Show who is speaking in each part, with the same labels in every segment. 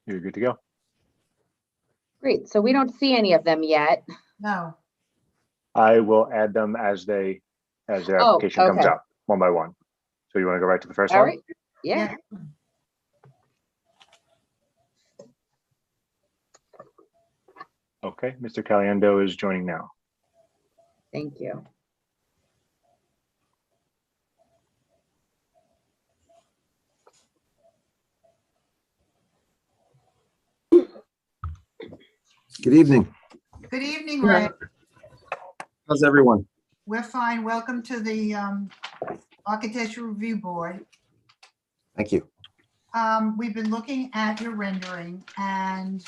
Speaker 1: You're good to go.
Speaker 2: Great. So we don't see any of them yet.
Speaker 3: No.
Speaker 1: I will add them as their application comes
Speaker 2: okay.
Speaker 1: up one by one. So you want to go right to the first
Speaker 2: All
Speaker 1: one?
Speaker 2: right. Yeah.
Speaker 1: Okay, Mr. Caliendo is joining now.
Speaker 2: Thank you.
Speaker 4: Good evening.
Speaker 3: Good evening, Ray.
Speaker 4: How's everyone?
Speaker 3: We're fine. Welcome to the Architectural Review Board.
Speaker 4: Thank you.
Speaker 3: We've been looking at your rendering, and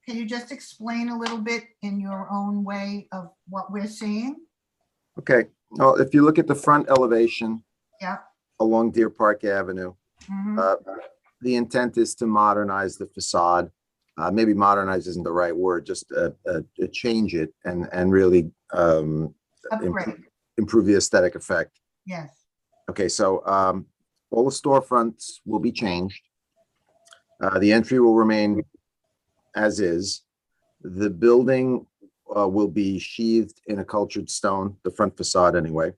Speaker 3: can you just explain a little bit in your own way of what we're seeing?
Speaker 4: Okay. Well, if you look at the front elevation
Speaker 3: Yeah.
Speaker 4: along Deer Park Avenue,
Speaker 3: Mhm.
Speaker 4: the intent is to modernize the facade. Maybe modernize isn't the right word, just change it and really
Speaker 3: Upgrade.
Speaker 4: improve the aesthetic effect.
Speaker 3: Yes.
Speaker 4: Okay, so all the storefronts will be changed. The entry will remain as is. The building will be sheathed in a cultured stone, the front facade anyway.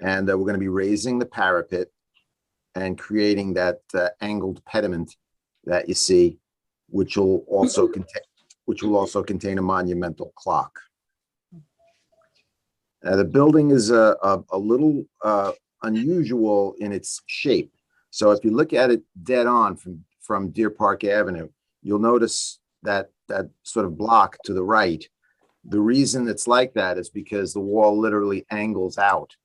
Speaker 4: And we're going to be raising the parapet and creating that angled pediment that you see, which will also contain a monumental clock. The building is a little unusual in its shape. So if you look at it dead on from Deer Park Avenue, you'll notice that sort of block to the right. The reason it's like that is because the wall literally angles out,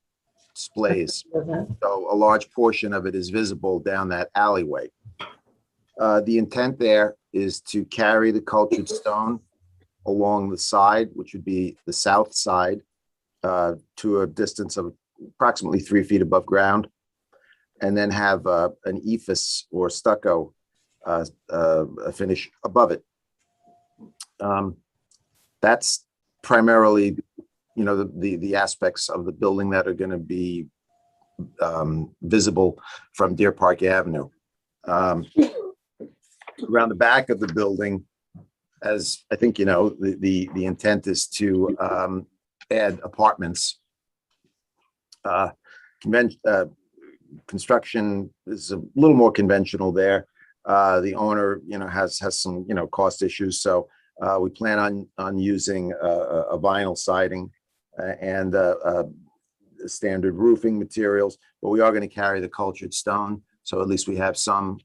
Speaker 4: splays. So a large portion of it is visible down that alleyway. The intent there is to carry the cultured stone along the side, which would be the south side, to a distance of approximately 3 feet above ground, and then have an ephes or stucco finish above it. That's primarily, the aspects of the building that are going to be visible from Deer Park Avenue. Around the back of the building, as I think you know, the intent is to add apartments. Construction is a little more conventional there. The owner, has some, cost issues, so we plan on using a vinyl siding and standard roofing materials, but we are going to carry the cultured stone, so at least we have some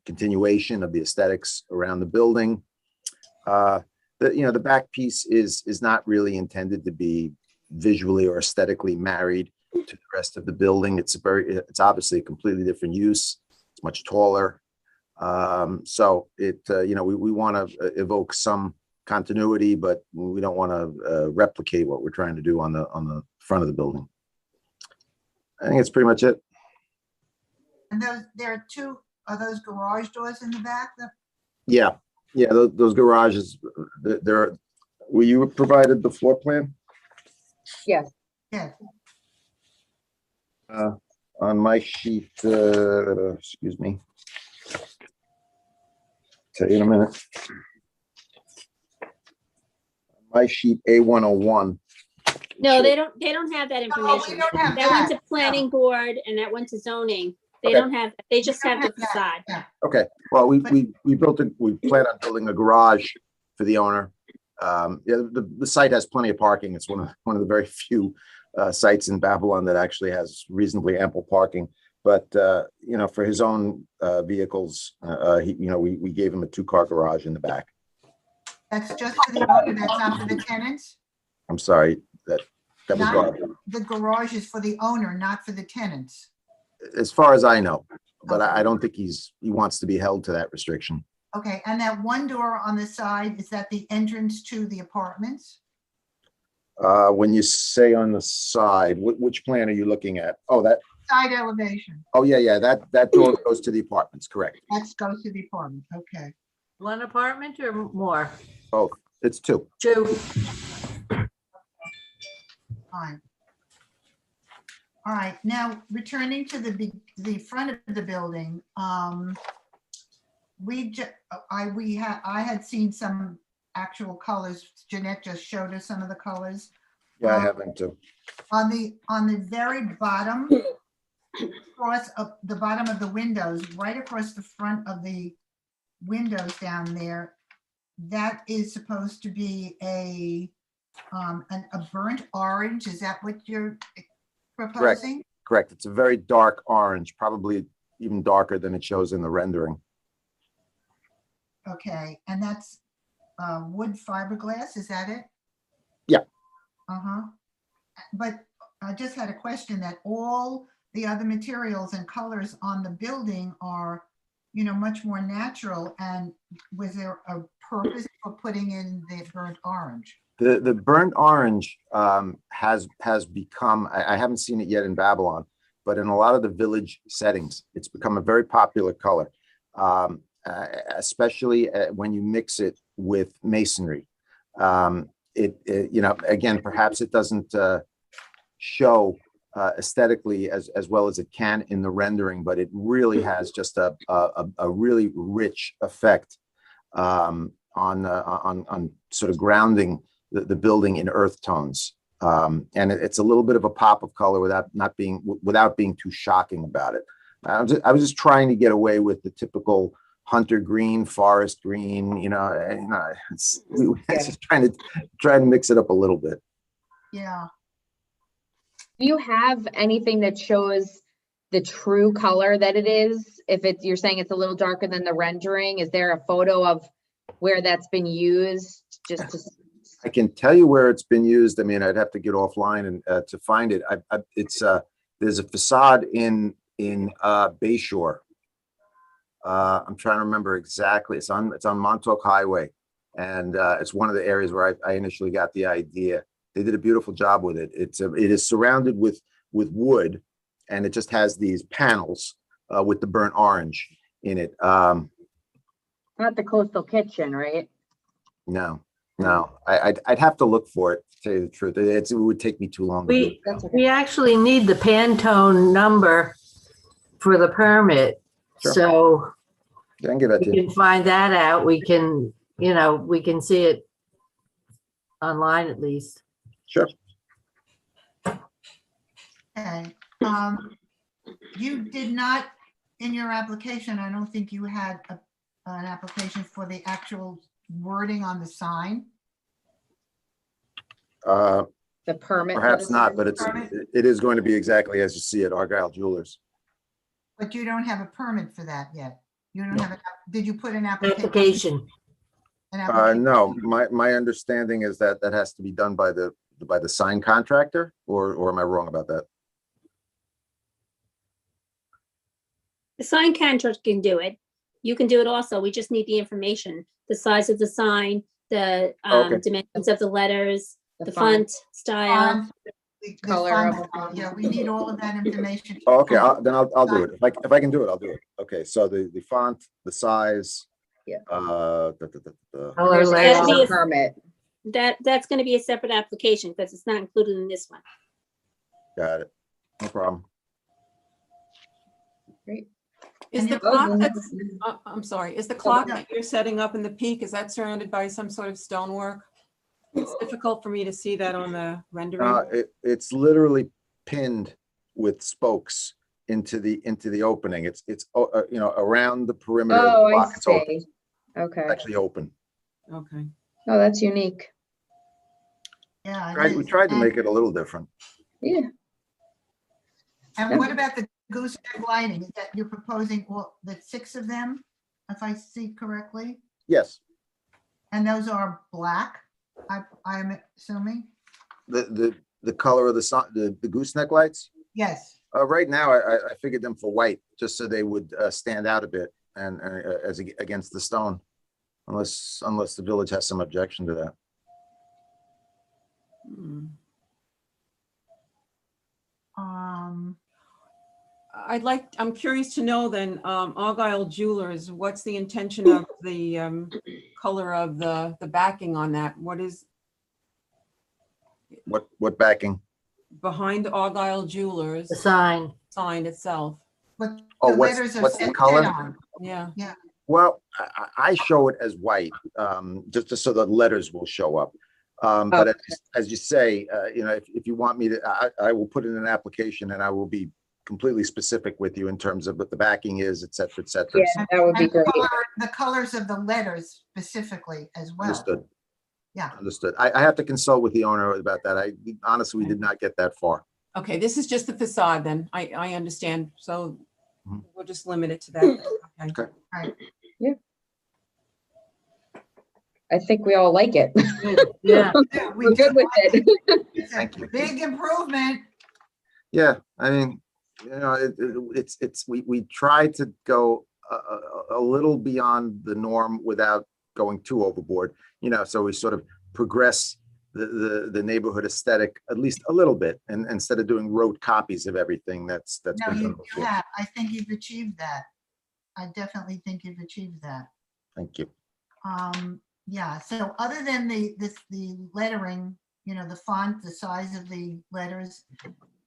Speaker 4: continuation of the aesthetics around the building. The back piece is not really intended to be visually or aesthetically married to the rest of the building. It's obviously a completely different use. It's much taller. So we want to evoke some continuity, but we don't want to replicate what we're trying to do on the front of the building. I think it's pretty much it.
Speaker 3: And are those garage doors in the back?
Speaker 4: Yeah. Those garages. Were you provided the floor plan?
Speaker 2: Yes.
Speaker 3: Yes.
Speaker 4: On my sheet, excuse me. Tell you in a minute. My sheet A101.
Speaker 5: No, they don't have that information.
Speaker 3: we don't have
Speaker 5: That went
Speaker 3: that.
Speaker 5: to planning board and that went to zoning. They
Speaker 4: Okay.
Speaker 5: don't have, they just have the facade.
Speaker 3: Yeah.
Speaker 4: Okay, well, we plan on building a garage for the owner. The site has plenty of parking. It's one of the very few sites in Babylon that actually has reasonably ample parking. But for his own vehicles, we gave him a 2-car garage in the back.
Speaker 3: That's just for the owner, that's not for the tenants?
Speaker 4: I'm sorry, that was
Speaker 3: Not-
Speaker 4: garbled.
Speaker 3: The garage is for the owner, not for the tenants.
Speaker 4: As far as I know, but
Speaker 3: Okay.
Speaker 4: I don't think he wants to be held to that restriction.
Speaker 3: Okay, and that one door on the side, is that the entrance to the apartments?
Speaker 4: When you say on the side, which plan are you looking at? Oh,
Speaker 3: Side elevation,
Speaker 4: yeah, that door goes to the apartments, correct?
Speaker 3: that goes to the apartment, okay.
Speaker 6: One apartment or more?
Speaker 4: Oh, it's 2.
Speaker 6: Two.
Speaker 3: Fine. All right, now returning to the front of the building, I had seen some actual colors. Jeanette just showed us some of the colors.
Speaker 4: Yeah, I have them too.
Speaker 3: On the very bottom, across the bottom of the windows, right across the front of the windows down there, that is supposed to be a burnt orange. Is that what you're proposing?
Speaker 4: Correct. It's a very dark orange, probably even darker than it shows in the rendering.
Speaker 3: Okay, and that's wood fiberglass, is that it?
Speaker 4: Yeah.
Speaker 3: Uh-huh. But I just had a question that all the other materials and colors on the building are, much more natural. And was there a purpose for putting in the burnt orange?
Speaker 4: The burnt orange has become, I haven't seen it yet in Babylon, but in a lot of the village settings, it's become a very popular color, especially when you mix it with masonry. Again, perhaps it doesn't show aesthetically as well as it can in the rendering, but it really has just a really rich effect on sort of grounding the building in earth tones. And it's a little bit of a pop of color without being too shocking about it. I was just trying to get away with the typical hunter green, forest green, it's just trying to mix it up a little bit.
Speaker 3: Yeah.
Speaker 2: Do you have anything that shows the true color that it is? If you're saying it's a little darker than the rendering, is there a photo of where that's been used?
Speaker 4: I can tell you where it's been used. I mean, I'd have to get offline and to find it. There's a facade in Bayshore. I'm trying to remember exactly. It's on Montauk Highway, and it's one of the areas where I initially got the idea. They did a beautiful job with it. It is surrounded with wood, and it just has these panels with the burnt orange in it.
Speaker 2: Not the coastal kitchen, right?
Speaker 4: No. I'd have to look for it, to tell you the truth. It would take me too long.
Speaker 6: We actually need the Pantone number for the permit.
Speaker 4: Sure.
Speaker 6: So
Speaker 4: I can give that to
Speaker 6: we
Speaker 4: you.
Speaker 6: can find that out. We can see it online at least.
Speaker 4: Sure.
Speaker 3: Okay. You did not, in your application, I don't think you had an application for the actual wording on the sign.
Speaker 2: The permit.
Speaker 4: Perhaps not, but
Speaker 3: Permit?
Speaker 4: it is going to be exactly as you see at Argyle Jewelers.
Speaker 3: But you don't have a permit for that yet. You don't
Speaker 4: No.
Speaker 3: have did you put an application?
Speaker 6: Application.
Speaker 4: No, my understanding is that has to be done by the sign contractor, or am I wrong about that?
Speaker 5: The sign contractor can do it. You can do it also. We just need the information, the size of the sign, the
Speaker 4: Okay.
Speaker 5: dimensions of the letters, the
Speaker 2: font.
Speaker 5: font style.
Speaker 3: The
Speaker 2: Color
Speaker 3: font style. Yeah, we need all of that information.
Speaker 4: Oh, okay, then I'll do it. If I can do it, I'll do it. Okay, so the font, the size.
Speaker 2: Yeah.
Speaker 6: Color
Speaker 2: There's an
Speaker 6: layout.
Speaker 2: actual permit.
Speaker 5: That's going to be a separate application because it's not included in this one.
Speaker 4: Got it. No problem.
Speaker 2: Great.
Speaker 7: Is the
Speaker 3: And
Speaker 7: clock
Speaker 2: you're-
Speaker 7: that's, I'm sorry, is the clock that you're setting up in the peak, is that surrounded by some sort of stonework? It's difficult for me to see that on the rendering.
Speaker 4: It's literally pinned with spokes into the opening. It's around the perimeter of the
Speaker 2: Oh, I
Speaker 4: clock. It's open.
Speaker 2: see. Okay.
Speaker 4: It's actually open.
Speaker 7: Okay.
Speaker 2: Oh, that's unique.
Speaker 3: Yeah.
Speaker 4: We tried to make it a little different.
Speaker 2: Yeah.
Speaker 3: And what about the gooseneck lighting? Is that you're proposing the 6 of them, if I see correctly?
Speaker 4: Yes,
Speaker 3: And those are black, I'm assuming?
Speaker 4: the color of the gooseneck lights.
Speaker 3: Yes.
Speaker 4: Right now, I figured them for white, just so they would stand out a bit and as against the stone, unless the village has some objection to that.
Speaker 7: Hmm.
Speaker 3: Um,
Speaker 7: I'm curious to know then, Argyle Jewelers, what's the intention of the color of the backing on that? What is
Speaker 4: What backing?
Speaker 7: behind Argyle Jewelers
Speaker 6: The sign.
Speaker 7: sign itself?
Speaker 3: But
Speaker 4: Oh,
Speaker 3: the letters are
Speaker 4: what's the
Speaker 3: set
Speaker 4: color?
Speaker 3: on.
Speaker 7: Yeah.
Speaker 4: Well, I show it as white, just so the letters will show up. But
Speaker 2: Okay.
Speaker 4: as you say, you know, if you want me to, I will put in an application and I will be completely specific with you in terms of what the backing is, et cetera, et cetera.
Speaker 2: Yeah, that would be
Speaker 3: And
Speaker 2: great.
Speaker 3: the colors of the letters specifically as well.
Speaker 4: Understood.
Speaker 3: Yeah.
Speaker 4: Understood. I have to consult with the owner about that. Honestly, we did not get that far.
Speaker 7: Okay, this is just the facade then. I understand. So
Speaker 4: Mhm.
Speaker 7: we'll just limit it to that. Okay.
Speaker 4: Okay.
Speaker 3: Right.
Speaker 2: I think we all like it.
Speaker 6: Yeah,
Speaker 3: Yeah, we
Speaker 2: We're good
Speaker 3: do
Speaker 2: with
Speaker 3: like
Speaker 2: it.
Speaker 3: It's a
Speaker 4: Thank you.
Speaker 3: big improvement.
Speaker 4: Yeah, I mean, you know, we try to go a little beyond the norm without going too overboard, you know, so we sort of progress the neighborhood aesthetic at least a little bit, and instead of doing rote copies of everything that's
Speaker 3: No,
Speaker 4: been done
Speaker 3: you
Speaker 4: before.
Speaker 3: have. I think you've achieved that. I definitely think you've achieved that.
Speaker 4: Thank you.
Speaker 3: Yeah, so other than the lettering, you know, the font, the size of the letters,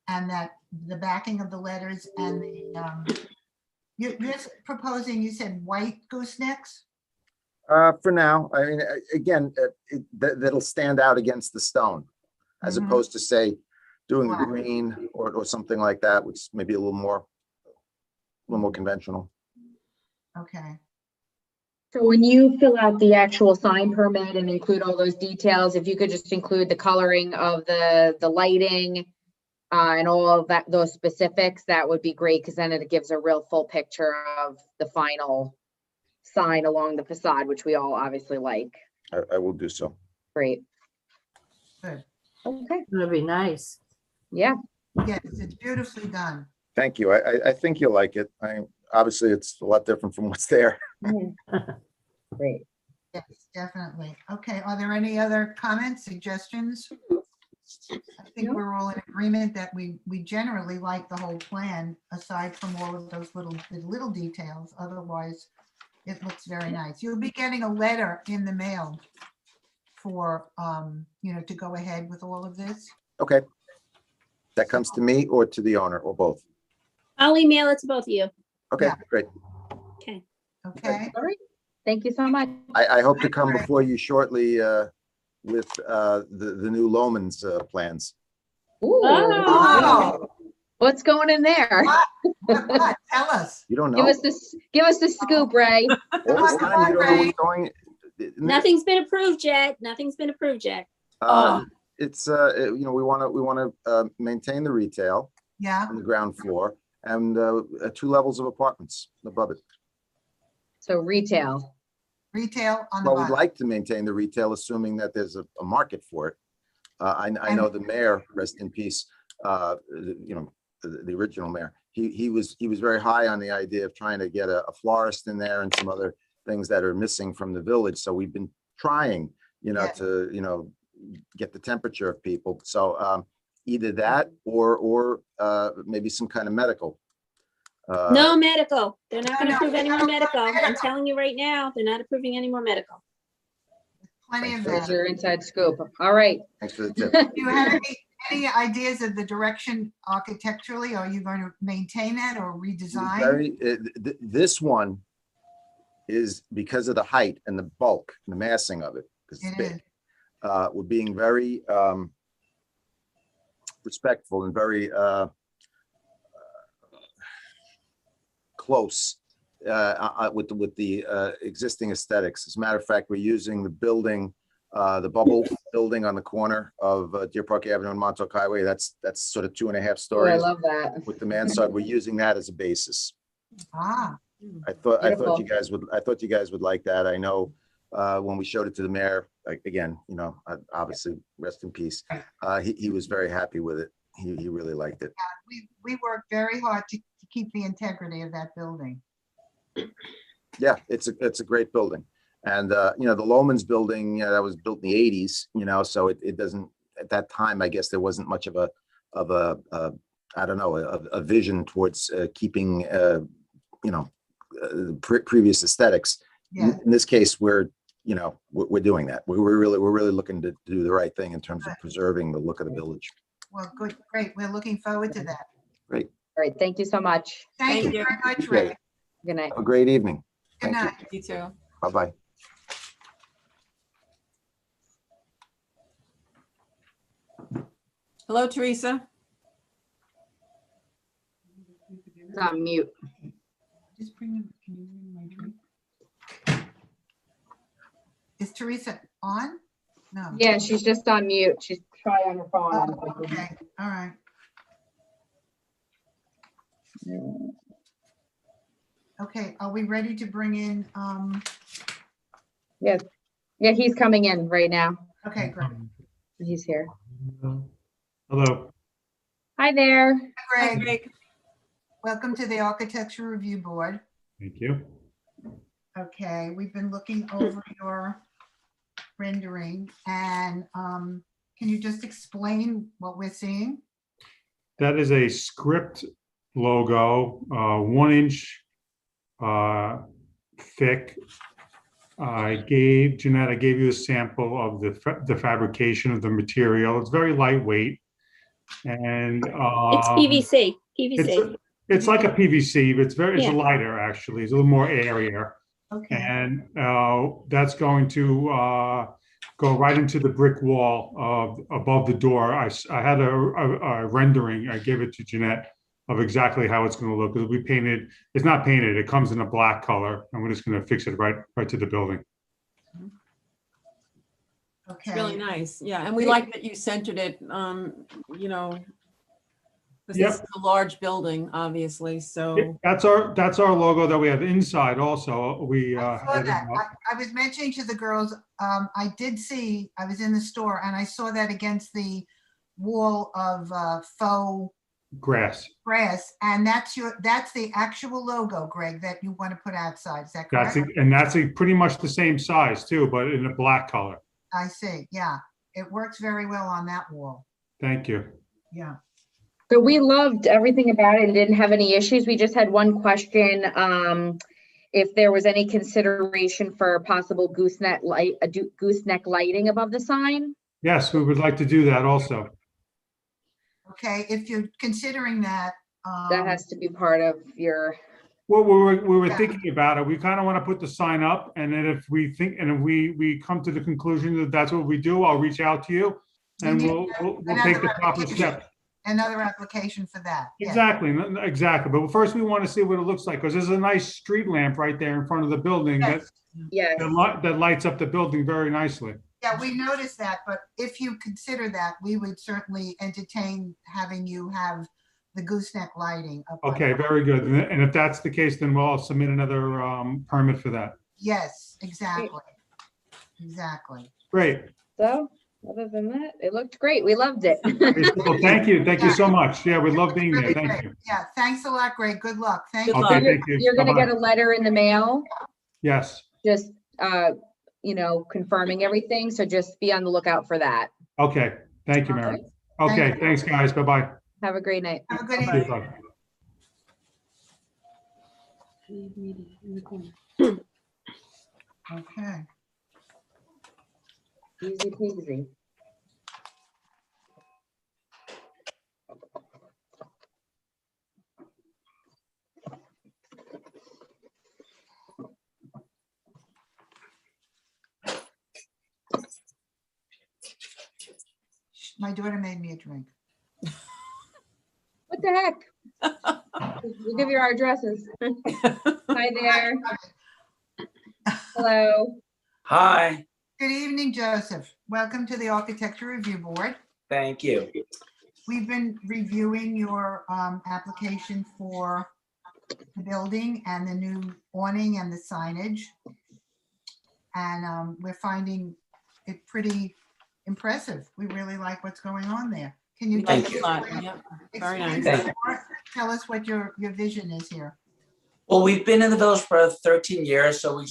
Speaker 3: and that the backing of the letters and the, you're proposing, you said white goosenecks?
Speaker 4: For now, I mean, again, that'll stand out against the stone, as
Speaker 3: Mhm.
Speaker 4: opposed to say, doing a
Speaker 3: Black.
Speaker 4: green or something like that, which may be a little more conventional.
Speaker 3: Okay,
Speaker 2: So when you fill out the actual sign permit and include all those details, if you could just include the coloring of the lighting and all of that, those specifics, that would be great, because then it gives a real full picture of the final sign along the facade, which we all obviously like.
Speaker 4: I will do so.
Speaker 2: Great.
Speaker 3: good.
Speaker 2: Okay,
Speaker 6: that'd be nice.
Speaker 2: yeah,
Speaker 3: Yes, it's beautifully done.
Speaker 4: Thank you. I think you'll like it. Obviously, it's a lot different from what's there.
Speaker 2: Mhm. Great.
Speaker 3: Yes, definitely. Okay, are there any other comments, suggestions? I think
Speaker 2: No.
Speaker 3: we're all in agreement that we generally like the whole plan, aside from all of those little details. Otherwise, it looks very nice. You'll be getting a letter in the mail for, you know, to go ahead with all of this.
Speaker 4: Okay. That comes to me or to the owner or both?
Speaker 5: I'll email it to both of you.
Speaker 4: Okay,
Speaker 3: Yeah.
Speaker 4: great.
Speaker 5: Okay.
Speaker 3: Okay,
Speaker 2: All right. Thank you so much.
Speaker 4: I hope to come
Speaker 3: Great.
Speaker 4: before you shortly with the new Loman's plans.
Speaker 2: Ooh.
Speaker 3: Oh.
Speaker 2: What's going in there?
Speaker 3: what? Tell us.
Speaker 4: You don't know?
Speaker 2: Give us the scoop, Ray.
Speaker 4: All this
Speaker 3: Come
Speaker 4: time,
Speaker 3: on,
Speaker 4: you don't know
Speaker 3: Ray.
Speaker 4: what's going.
Speaker 5: Nothing's been approved yet. Nothing's been approved yet.
Speaker 4: It's you know, we want to maintain the retail
Speaker 3: Yeah,
Speaker 4: on the ground floor and 2 levels of apartments above it.
Speaker 2: So retail.
Speaker 3: retail on the
Speaker 4: Well, we'd
Speaker 3: bottom.
Speaker 4: like to maintain the retail, assuming that there's a market for it. I know the mayor, rest in peace, you know, the original mayor, he was very high on the idea of trying to get a florist in there and some other things that are missing from the village. So we've been trying, you know,
Speaker 3: Yeah.
Speaker 4: to, you know, get the temperature of people. So either that or maybe some kind of medical.
Speaker 5: No medical. They're not
Speaker 3: No,
Speaker 5: gonna
Speaker 3: no,
Speaker 5: approve
Speaker 3: we
Speaker 5: any
Speaker 3: don't
Speaker 5: more
Speaker 3: want
Speaker 5: medical. I'm
Speaker 3: medical.
Speaker 5: telling you right now, they're not approving any more medical.
Speaker 3: Plenty of
Speaker 2: There's
Speaker 3: that.
Speaker 2: your inside scoop. All right.
Speaker 4: Thanks for the tip.
Speaker 3: Do you have any ideas of the direction architecturally? Are you going to maintain that or redesign?
Speaker 4: This one is because of the height and the bulk, and the massing of it, because it's
Speaker 3: It is.
Speaker 4: big. We're being very respectful and very close with the existing aesthetics. As a matter of fact, we're using the building, the bubble building on the corner of Deer Park Avenue and Montauk Highway. That's sort of 2.5
Speaker 2: Oh, I
Speaker 4: stories
Speaker 2: love that.
Speaker 4: with the mansard. We're using that as a basis.
Speaker 3: Ah,
Speaker 4: I thought
Speaker 2: Beautiful.
Speaker 4: you guys would like that. I know when we showed it to the mayor, like, again, you know, obviously rest in peace. He was very happy with it. He really liked it.
Speaker 3: we worked very hard to keep the integrity of that building.
Speaker 4: Yeah, it's a great building. And you know, the Loman's building, you know, that was built in the 80s, you know, so it doesn't, at that time, I guess there wasn't much of a I don't know, a vision towards keeping you know, previous aesthetics.
Speaker 3: Yeah,
Speaker 4: In this case, we're doing that. We're really looking to do the right thing in terms of preserving the look of the village.
Speaker 3: well, good, great. We're looking forward to that.
Speaker 4: Great.
Speaker 2: All right. Thank you so much.
Speaker 3: Thank you
Speaker 7: Thank you.
Speaker 3: very much,
Speaker 4: Appreciate
Speaker 3: Ray.
Speaker 4: it.
Speaker 2: Good night.
Speaker 4: Have a great evening.
Speaker 3: Good
Speaker 4: Thank you.
Speaker 3: night.
Speaker 7: You too.
Speaker 4: Bye-bye.
Speaker 7: Hello, Teresa.
Speaker 2: It's on mute.
Speaker 3: Just bring them, can you bring my drink? Is Teresa on? No.
Speaker 2: Yeah, she's just on mute. She's trying on her phone. I'm
Speaker 3: Oh,
Speaker 2: thinking.
Speaker 3: okay, all right. Okay, are we ready to bring in,
Speaker 2: Yes. Yeah, he's coming in right now.
Speaker 3: okay, great.
Speaker 2: He's here.
Speaker 8: Hello.
Speaker 2: Hi there.
Speaker 7: Hi,
Speaker 3: Greg,
Speaker 7: Greg.
Speaker 3: welcome to the Architecture Review Board.
Speaker 8: Thank you.
Speaker 3: Okay, we've been looking over your rendering and can you just explain what we're seeing?
Speaker 8: That is a script logo, 1 inch thick. Jeanette, I gave you a sample of the fabrication of the material. It's very lightweight. And
Speaker 5: It's PVC, PVC.
Speaker 8: it's like a PVC, but it's
Speaker 5: Yeah.
Speaker 8: lighter actually. It's a little more airier.
Speaker 3: Okay,
Speaker 8: And that's going to go right into the brick wall above the door. I had a rendering, I gave it to Jeanette, of exactly how it's going to look. It'll be painted, it's not painted, it comes in a black color, and we're just going to fix it right to the building.
Speaker 7: It's really
Speaker 3: okay.
Speaker 7: nice. Yeah, and we like that you centered it, you know, this
Speaker 8: Yep.
Speaker 7: is a large building, obviously, so.
Speaker 8: That's our logo that we have inside also. We
Speaker 3: I saw
Speaker 8: have it
Speaker 3: that.
Speaker 8: up.
Speaker 3: I was mentioning to the girls, I did see, I was in the store and I saw that against the wall of faux
Speaker 8: Grass.
Speaker 3: grass. And that's the actual logo, Greg, that you want to put outside. Is that correct?
Speaker 8: That's pretty much the same size too, but in a black color.
Speaker 3: I see. Yeah. It works very well on that wall.
Speaker 8: Thank you.
Speaker 3: Yeah.
Speaker 2: So we loved everything about it and didn't have any issues. We just had one question. If there was any consideration for possible gooseneck lighting above the sign?
Speaker 8: Yes, we would like to do that also.
Speaker 3: Okay. If you're considering that,
Speaker 2: That has to be part of your,
Speaker 8: Well, we were
Speaker 3: Yeah.
Speaker 8: thinking about it. We kind of want to put the sign up, and then if we come to the conclusion that that's what we do, I'll reach out to you, and
Speaker 3: We need
Speaker 8: we'll take the proper
Speaker 3: application.
Speaker 8: steps.
Speaker 3: Another application for that. Yeah.
Speaker 8: Exactly. But first, we want to see what it looks like, because there's a nice street lamp right there in front of the building
Speaker 3: Yes.
Speaker 2: yes.
Speaker 8: that lights up the building very nicely.
Speaker 3: Yeah, we noticed that, but if you consider that, we would certainly entertain having you have the gooseneck lighting up. on-
Speaker 8: Okay, very good. And if that's the case, then we'll submit another permit for that.
Speaker 3: Yes, exactly. Exactly.
Speaker 8: Great.
Speaker 2: So other than that, it looked great. We loved it.
Speaker 8: Well, thank you. Thank you so much. Yeah, we love being there.
Speaker 3: Really
Speaker 8: Thank
Speaker 3: great.
Speaker 8: you.
Speaker 3: Yeah, thanks a lot, Greg. Good luck. Thank
Speaker 7: Good
Speaker 3: you.
Speaker 7: luck.
Speaker 8: Okay, thank you.
Speaker 2: You're gonna
Speaker 8: Bye-bye.
Speaker 2: get a letter in the mail,
Speaker 8: Yes.
Speaker 2: just, confirming everything. So just be on the lookout for that.
Speaker 8: Okay. Thank you, Mary.
Speaker 3: Thank
Speaker 8: Okay,
Speaker 3: you.
Speaker 8: thanks, guys. Bye-bye.
Speaker 2: Have a great night.
Speaker 3: Have a good
Speaker 8: Thank you.
Speaker 3: evening.
Speaker 8: Bye.
Speaker 3: Okay.
Speaker 2: Easy peasy.
Speaker 3: My daughter made me a drink.
Speaker 2: What the heck? We'll give you our addresses. Hi there. Hello.
Speaker 9: Hi,
Speaker 3: Good evening, Joseph. Welcome to the Architecture Review Board.
Speaker 9: thank you.
Speaker 3: We've been reviewing your application for the building and the new awning and the signage. And we're finding it pretty impressive. We really like what's going on there. Can you
Speaker 9: Thank
Speaker 3: just
Speaker 9: you.
Speaker 7: Yep, very
Speaker 3: explain
Speaker 7: nice.
Speaker 3: some more? Tell us what your vision is here.
Speaker 9: Well, we've been in the village for 13 years, so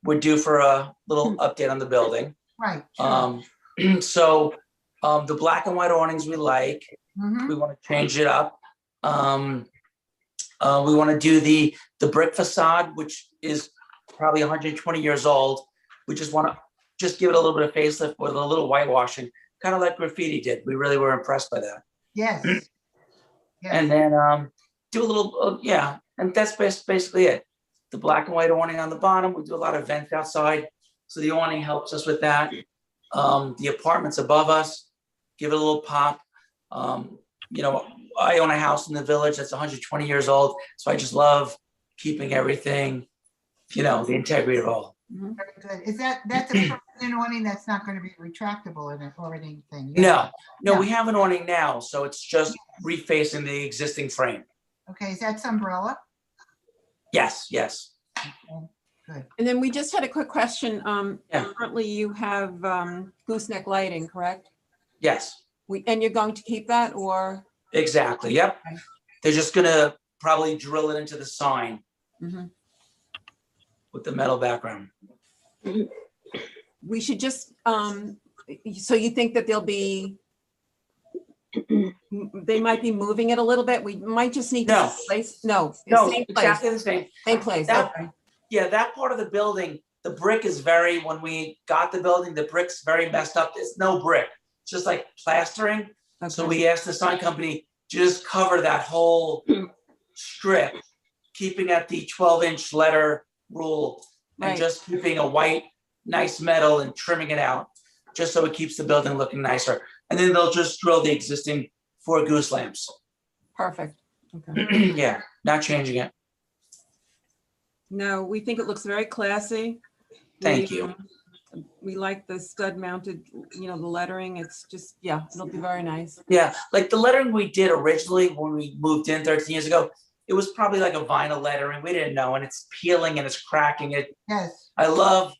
Speaker 9: we're due for a little update on the building.
Speaker 3: Right. Sure.
Speaker 9: So the black and white awnings we like,
Speaker 3: Mhm.
Speaker 9: we want to change it up. We want to do the brick facade, which is probably 120 years old. We just want to give it a little bit of facelift with a little whitewashing, kind of like graffiti did. We really were impressed by that.
Speaker 3: Yes.
Speaker 9: And
Speaker 3: Yes.
Speaker 9: then do a little, yeah, and that's basically it. the black and white awning on the bottom. We do a lot of vents outside. So the awning helps us with that. The apartments above us give it a little pop. You know, I own a house in the village that's 120 years old. So I just love keeping everything, you know, the integrity of it all.
Speaker 3: Very good. That's a permanent awning that's not going to be retractable in it or anything?
Speaker 9: No,
Speaker 3: No.
Speaker 9: we have an awning now. So it's just refacing the existing frame.
Speaker 3: Okay, is that umbrella?
Speaker 9: Yes, yes.
Speaker 3: Good.
Speaker 7: And then we just had a quick question.
Speaker 9: Yeah.
Speaker 7: Currently you have gooseneck lighting, correct?
Speaker 9: Yes,
Speaker 7: And you're going to keep that or?
Speaker 9: exactly. Yep.
Speaker 7: Okay.
Speaker 9: They're just gonna probably drill it into the sign
Speaker 7: Mhm.
Speaker 9: with the metal background.
Speaker 7: We should just, so you think that they might be moving it a little bit? We might just need
Speaker 9: No.
Speaker 7: to place, no,
Speaker 9: No,
Speaker 7: same place,
Speaker 9: exactly the same.
Speaker 7: same place,
Speaker 9: That-
Speaker 7: okay.
Speaker 9: Yeah, that part of the building, the brick is very, when we got the building, the brick's very messed up. It's no brick. It's just like plastering. So
Speaker 7: Okay.
Speaker 9: we asked the sign company to just cover that whole strip, keeping at the 12-inch letter rule and
Speaker 7: Right.
Speaker 9: just keeping a white, nice metal and trimming it out, just so it keeps the building looking nicer. And then they'll just drill the existing 4 goose lamps.
Speaker 7: Perfect, okay.
Speaker 9: Yeah, not changing it.
Speaker 7: No, we think it looks very classy.
Speaker 9: Thank
Speaker 7: We,
Speaker 9: you.
Speaker 7: We like the stud mounted, you know, the lettering. It's just, yeah, it'll be very nice.
Speaker 9: Yeah, like the lettering we did originally when we moved in 13 years ago, it was probably like a vinyl lettering. We didn't know, and it's peeling and it's cracking it.
Speaker 3: Yes.
Speaker 9: I love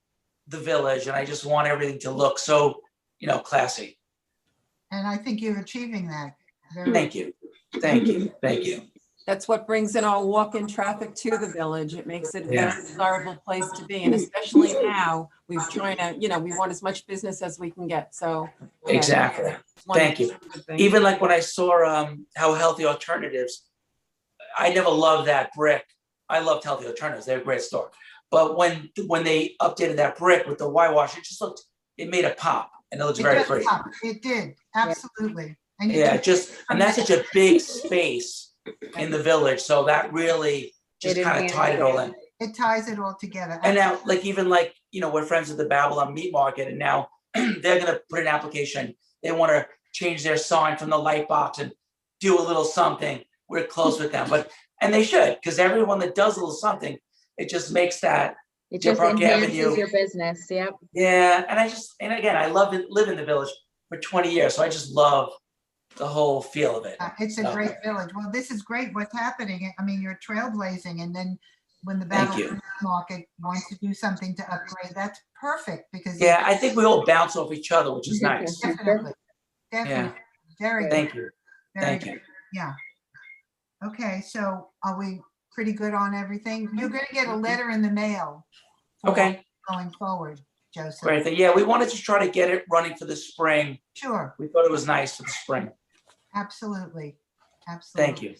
Speaker 9: the village and I just want everything to look so, you know, classy.
Speaker 3: And I think you're achieving that. Very
Speaker 9: Thank you. Thank you. Thank you.
Speaker 7: That's what brings in our walk-in traffic to the village. It makes it a
Speaker 9: Yeah.
Speaker 7: very desirable place to be. And especially now, we're trying to, you know, we want as much business as we can get, so. yeah,
Speaker 9: Exactly.
Speaker 7: it's one
Speaker 9: Thank you.
Speaker 7: good thing.
Speaker 9: Even like when I saw how Healthy Alternatives, I never loved that brick. I loved Healthy Alternatives. They're a great store. But when they updated that brick with the whitewash, it made a pop and it looks
Speaker 3: It
Speaker 9: very
Speaker 3: does
Speaker 9: pretty.
Speaker 3: pop. It did, absolutely. And you
Speaker 9: Yeah,
Speaker 3: can-
Speaker 9: and that's such a big space in the village. So that really just
Speaker 2: It
Speaker 9: kind of
Speaker 2: enhances
Speaker 9: tied it all in.
Speaker 3: It ties it all together.
Speaker 9: And now, like, even like, you know, we're friends with the Babylon Meat Market and now they're gonna put an application. They want to change their sign from the light box and do a little something. We're close with them, and they should, because everyone that does a little something, it just makes that,
Speaker 2: It
Speaker 9: Deer
Speaker 2: just
Speaker 9: Park
Speaker 2: enhances
Speaker 9: Avenue.
Speaker 2: your business, yep.
Speaker 9: yeah. And again, I live in the village for 20 years. So I just love the whole feel of it.
Speaker 3: It's a
Speaker 9: So,
Speaker 3: great village. Well, this is great what's happening. I mean, you're trailblazing, and then when the
Speaker 9: Thank you.
Speaker 3: Babylon Market wants to do something to upgrade, that's perfect because.
Speaker 9: Yeah, I think we all bounce off each other, which is nice.
Speaker 3: Definitely, definitely, very good.
Speaker 9: Thank you.
Speaker 3: very
Speaker 9: Thank
Speaker 3: good.
Speaker 9: you.
Speaker 3: Yeah. Okay, so are we pretty good on everything? You're gonna get a letter in the mail. for
Speaker 9: Okay,
Speaker 3: Going forward, Joseph.
Speaker 9: great. Yeah, we wanted to try to get it running for the spring.
Speaker 3: Sure,
Speaker 9: We thought it was nice for the spring.
Speaker 3: absolutely, absolutely.
Speaker 9: Thank you.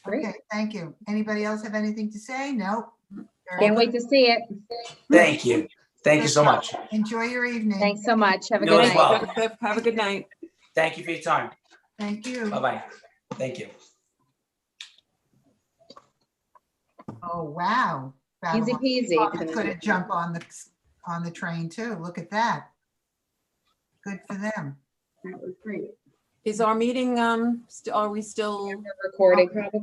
Speaker 2: Great.
Speaker 3: Okay, thank you. Anybody else have anything to say? No? Very
Speaker 2: Can't
Speaker 3: good.
Speaker 2: wait to see it.
Speaker 9: Thank you. Thank you so much.
Speaker 3: Enjoy your evening.
Speaker 2: Thanks so much. Have a
Speaker 9: You
Speaker 2: good
Speaker 9: as
Speaker 2: night.
Speaker 9: well.
Speaker 7: Joseph, have a good night.
Speaker 9: Thank you for your time.
Speaker 3: Thank you.
Speaker 9: Bye-bye. Thank you.
Speaker 3: Oh, wow.
Speaker 2: Easy
Speaker 3: Babylon.
Speaker 2: peasy.
Speaker 3: It's gonna jump on the train too. Look at that. Good for them.
Speaker 2: That was great.
Speaker 7: Is our meeting, are we still?
Speaker 2: Recording probably.